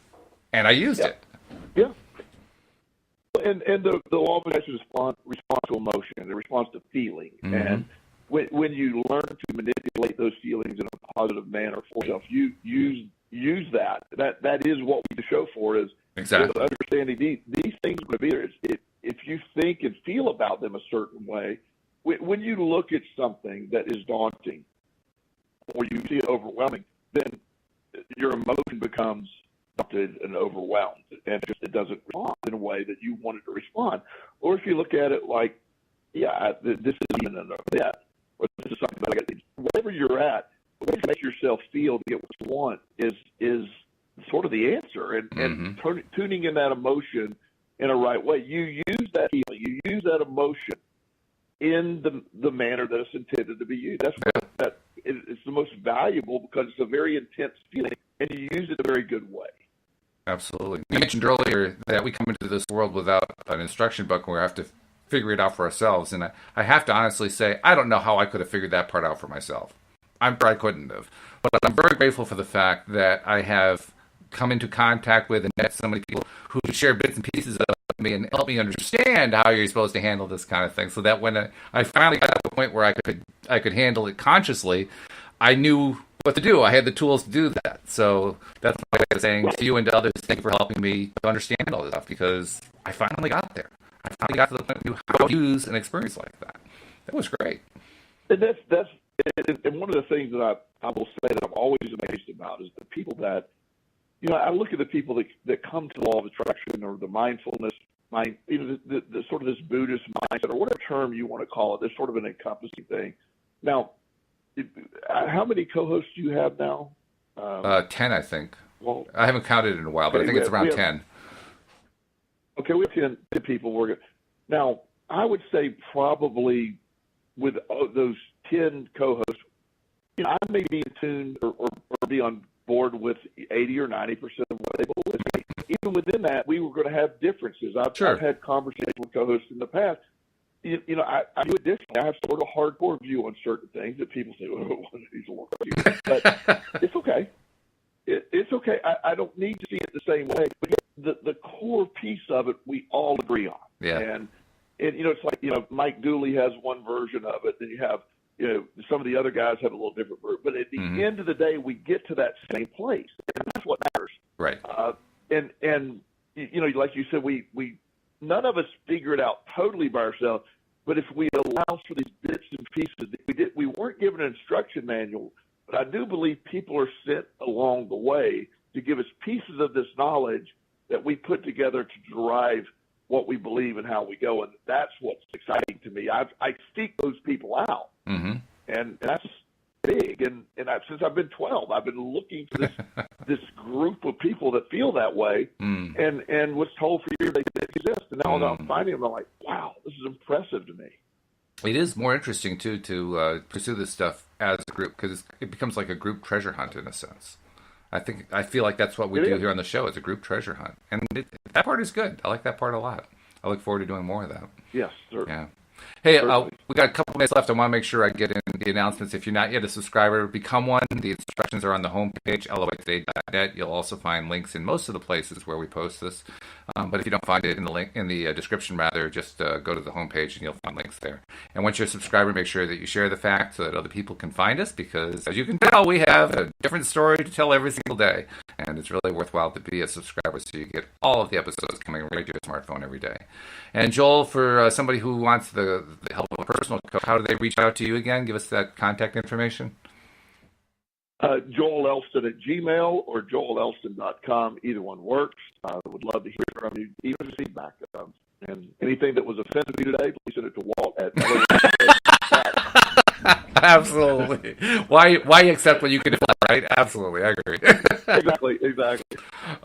and I used it. Yeah. And the law of attraction response to emotion, the response to feeling, and when you learn to manipulate those feelings in a positive manner for yourself, you use that. That is what we show for, is exactly understanding these things are going to be there. If you think and feel about them a certain way, when you look at something that is daunting or you see it overwhelming, then your emotion becomes daunted and overwhelmed, and it doesn't respond in a way that you want it to respond. Or if you look at it like, this is even an event, or this is something that I got to do. Wherever you're at, the way to make yourself feel to get what you want is sort of the answer, and tuning in that emotion in a right way. You use that feeling, you use that emotion in the manner that it's intended to be used. That's it's the most valuable, because it's a very intense feeling, and you use it a very good way. Absolutely. You mentioned earlier that we come into this world without an instruction book, and we have to figure it out for ourselves. And I have to honestly say, I don't know how I could have figured that part out for myself. I'm sure I couldn't have. But I'm very grateful for the fact that I have come into contact with and met so many people who share bits and pieces of me and help me understand how you're supposed to handle this kind of thing, so that when I finally got to the point where I could handle it consciously, I knew what to do. I had the tools to do that. So that's why I was saying to you and to others, thank you for helping me to understand all this stuff, because I finally got there. I finally got to the point of how to use an experience like that. That was great. And and one of the things that I will say that I'm always amazed about is the people that, I look at the people that come to the law of attraction or the mindfulness, the sort of this Buddhist mindset, or whatever term you want to call it. There's sort of an encompassing thing. Now, how many co-hosts do you have now? 10, I think. Well, I haven't counted in a while, but I think it's around 10. Okay, we have 10 people. Now, I would say probably with those 10 co-hosts, I may be in tune or be on board with 80 or 90% of what they believe. Even within that, we were going to have differences. I've had conversations with co-hosts in the past. I do additionally. I have sort of a hardcore view on certain things that people say, "Oh, he's a little crazy," but it's okay. It's okay. I don't need to see it the same way. But the core piece of it, we all agree on. Yeah. And it's like Mike Dooley has one version of it, then you have some of the other guys have a little different version. But at the end of the day, we get to that same place, and that's what matters. Right. And like you said, we none of us figure it out totally by ourselves, but if we allow for these bits and pieces, we weren't given an instruction manual, but I do believe people are sent along the way to give us pieces of this knowledge that we put together to derive what we believe and how we go, and that's what's exciting to me. I seek those people out, and that's big. And since I've been 12, I've been looking for this group of people that feel that way, and was told for years they didn't exist. And now I'm finding them, I'm like, wow, this is impressive to me. It is more interesting too to pursue this stuff as a group, because it becomes like a group treasure hunt in a sense. I feel like that's what we do here on the show. It's a group treasure hunt, and that part is good. I like that part a lot. I look forward to doing more of that. Yes, sir. Yeah. Hey, we got a couple minutes left. I want to make sure I get in the announcements. If you're not yet a subscriber, become one. The instructions are on the homepage, loatoday.net. You'll also find links in most of the places where we post this. But if you don't find it in the description, rather, just go to the homepage and you'll find links there. And once you're a subscriber, make sure that you share the fact so that other people can find us, because as you can tell, we have a different story to tell every single day. And it's really worthwhile to be a subscriber so you get all of the episodes coming right to your smartphone every day. And Joel, for somebody who wants the help of a personal coach, how do they reach out to you again? Give us that contact information. Joel Elston at Gmail or joelelston.com. Either one works. I would love to hear from you, even feedback. And anything that was offensive to you today, please send it to Walt at Absolutely. Why accept what you can deflect, right? Absolutely, I agree. Exactly.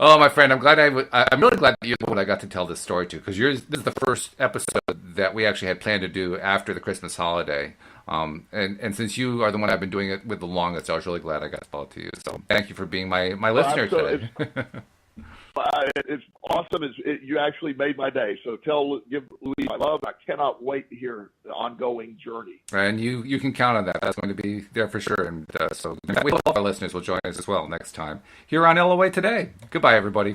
Oh, my friend, I'm really glad that you're the one I got to tell this story to, because this is the first episode that we actually had planned to do after the Christmas holiday. And since you are the one I've been doing it with the longest, I was really glad I got to tell it to you. So thank you for being my listener today. It's awesome. You actually made my day. So give Louise my love. I cannot wait to hear the ongoing journey. And you can count on that. That's going to be there for sure. And so we hope our listeners will join us as well next time here on LOA Today. Goodbye, everybody.